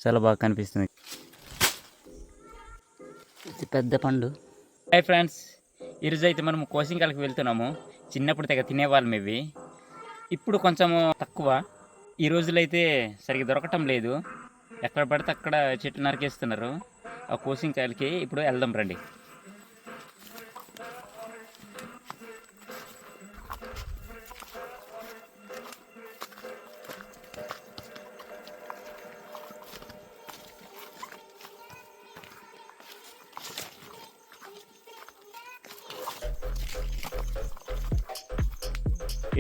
చాలా బాగా కనిపిస్తుంది. ఇది పెద్ద పండు. హాయ్ ఫ్రెండ్స్, ఈరోజు అయితే మనం కోసింకాలకి వెళ్తున్నాము. చిన్నప్పుడు తెగ తినేవాళ్ళం ఇవి. ఇప్పుడు కొంచెము తక్కువ. ఈ రోజుల్లో అయితే సరిగ్గా దొరకటం లేదు. ఎక్కడ పడితే అక్కడ చెట్లు నరికేస్తున్నారు. ఆ కోసింకాయలకి ఇప్పుడు వెళ్దాం రండి.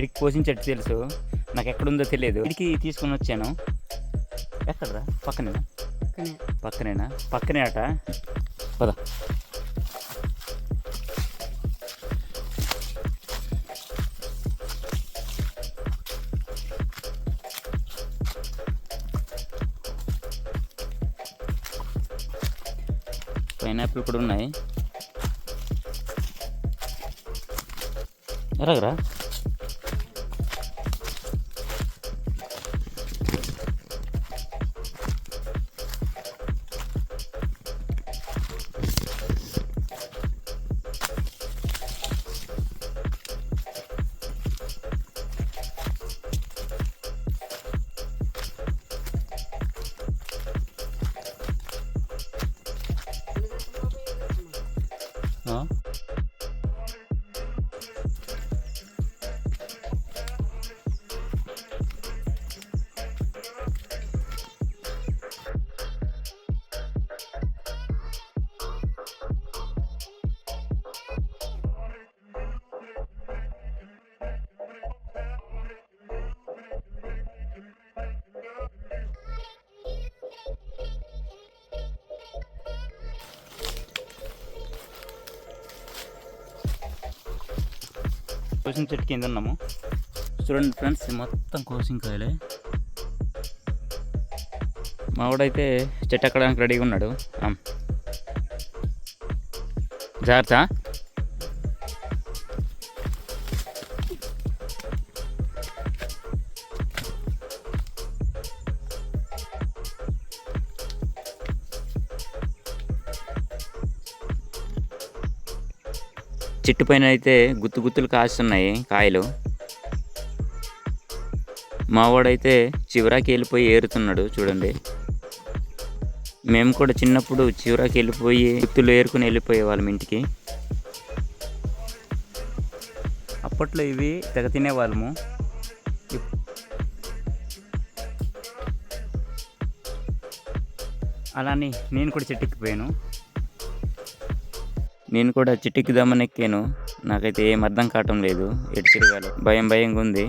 ఇడికి కోసిన చెట్టు తెలుసు, నాకు ఎక్కడుందో తెలియదు. ఇడికి తీసుకొని వచ్చాను. ఎక్కడరా? పక్కనేనా? పక్కనే అట. పద. పైనాపిల్ కూడా ఉన్నాయి. ఎలాగరా? కోసిన చెట్టు కింద ఉన్నాము. చూడండి ఫ్రెండ్స్, మొత్తం కోసింకాయలే. మావాడైతే చెట్టు ఎక్కడానికి రెడీగా ఉన్నాడు. జాగ్రత్త. చెట్టు పైన అయితే గుత్తులు కాస్తున్నాయి కాయలు. మావాడైతే చివరాకి వెళ్ళిపోయి ఏరుతున్నాడు. చూడండి, మేము కూడా చిన్నప్పుడు చివరాకి వెళ్ళిపోయి గుత్తులు ఏరుకుని వెళ్ళిపోయే వాళ్ళం ఇంటికి. అప్పట్లో ఇవి తెగ తినేవాళ్ళము. అలానే నేను కూడా చెట్టెక్కిపోయాను. నేను కూడా చెట్టెక్కుదామని ఎక్కాను. నాకైతే ఏం అర్థం కావటం లేదు. ఎటు తిరగాలో భయంగా ఉంది.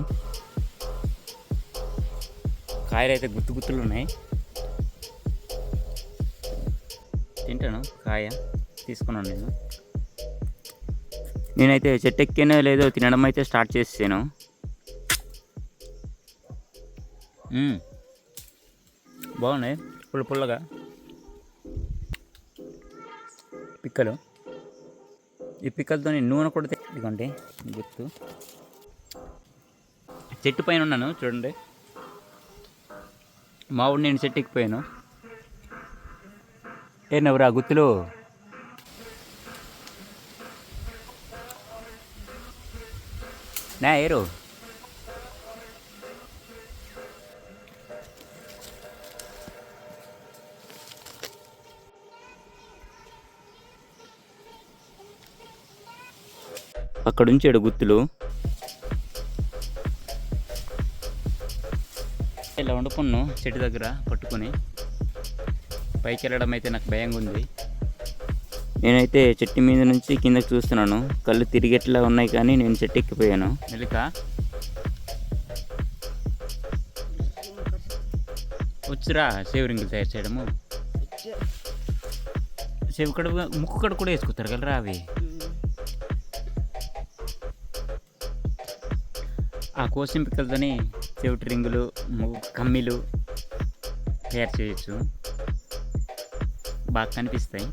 కాయలు అయితే గుత్తులు ఉన్నాయి. తింటాను కాయ, తీసుకున్నాను. నేనైతే చెట్టు ఎక్కానో లేదో తినడం అయితే స్టార్ట్ చేసాను. బాగున్నాయి, పుల్లగా పిక్కలు. ఈ పిక్కలతో నూనె కూడా ఇదిగోండి గుర్తు. చెట్టు పైన ఉన్నాను చూడండి. మావాడు నేను చెట్టు ఎక్కిపోయాను. నవ్వురా గుత్తులు. నా ఏరు అక్కడ ఉంచాడు గుత్తులు. ఇలా వండుకున్నాను చెట్టు దగ్గర పట్టుకొని. పైకి వెళ్ళడం అయితే నాకు భయంగా ఉంది. నేనైతే చెట్టు మీద నుంచి కిందకి చూస్తున్నాను. కళ్ళు తిరిగేట్లా ఉన్నాయి కానీ నేను చెట్టు ఎక్కిపోయాను. మెలిక వచ్చురా సేవరింగులు తయారు చేయడము. సేవు కడుపు ముక్కు కడుపు కూడా వేసుకుంటారు కలరా అవి. ఆ కోసిన పిక్కలతోని చెవిటి రింగులు, కమ్మీలు తయారు చేయొచ్చు. బాగా కనిపిస్తాయి.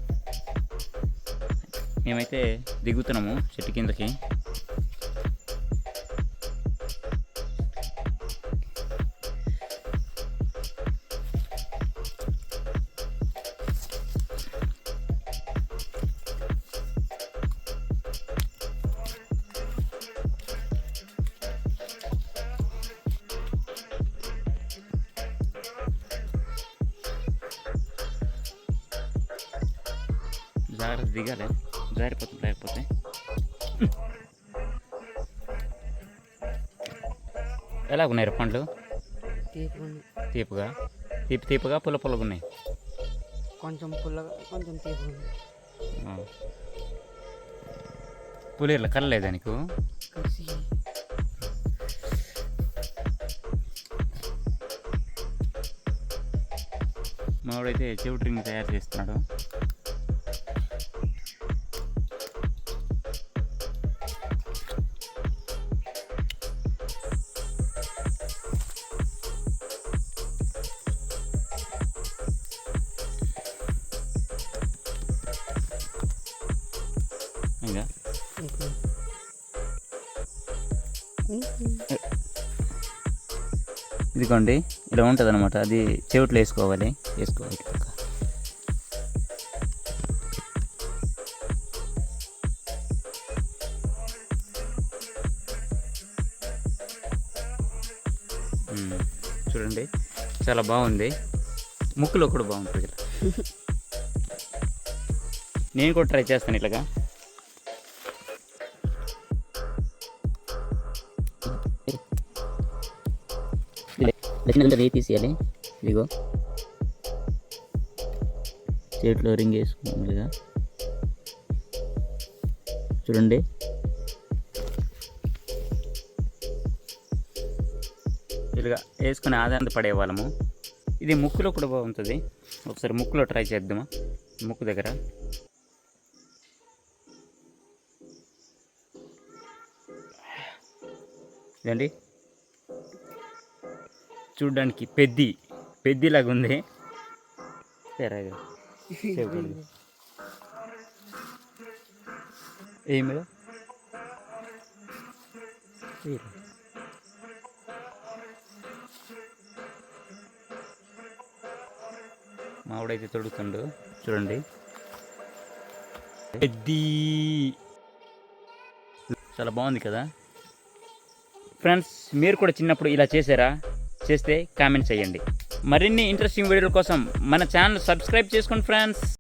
మేమైతే దిగుతున్నాము చెట్టు కిందకి. జాగ్రత్త దిగాలి, జారిపోతుంది లేకపోతే. ఎలా ఉన్నాయి పండ్లు? తీపుగా తీపుగా పుల్లగా ఉన్నాయి. కొంచెం పుల్లగా కొంచెం తీపుగా. పులిర్లు కలలేదా నీకు? మావాడైతే చెవిటి రింగ్ తయారు చేస్తున్నాడు. ఇంకా ఇదిగోండి ఇలా ఉంటుంది అనమాట. అది చెవిట్లో వేసుకోవాలి. చూడండి చాలా బాగుంది. ముక్కులో కూడా బాగుంటుంది ఇలా. నేను కూడా ట్రై చేస్తాను ఇలాగా. రేపు తీసేయాలి. ఇదిగో చేతిలో రింగ్ వేసుకున్నాం ఇలాగా. చూడండి ఇలాగా వేసుకుని ఆదాయంతో పడేవాళ్ళము. ఇది ముక్కులో కూడా బాగుంటుంది. ఒకసారి ముక్కులో ట్రై చేద్దామా? ముక్కు దగ్గర ఇదండి, చూడ్డానికి పెద్దిలాగా ఉంది. ఏమి మావిడైతే తొడుగుతుండు. చూడండి చాలా బాగుంది కదా ఫ్రెండ్స్. మీరు కూడా చిన్నప్పుడు ఇలా చేశారా? చేస్తే కామెంట్ చేయండి. మరిన్ని ఇంట్రెస్టింగ్ వీడియోల కోసం మన ఛానల్ సబ్స్క్రైబ్ చేసుకోండి ఫ్రెండ్స్.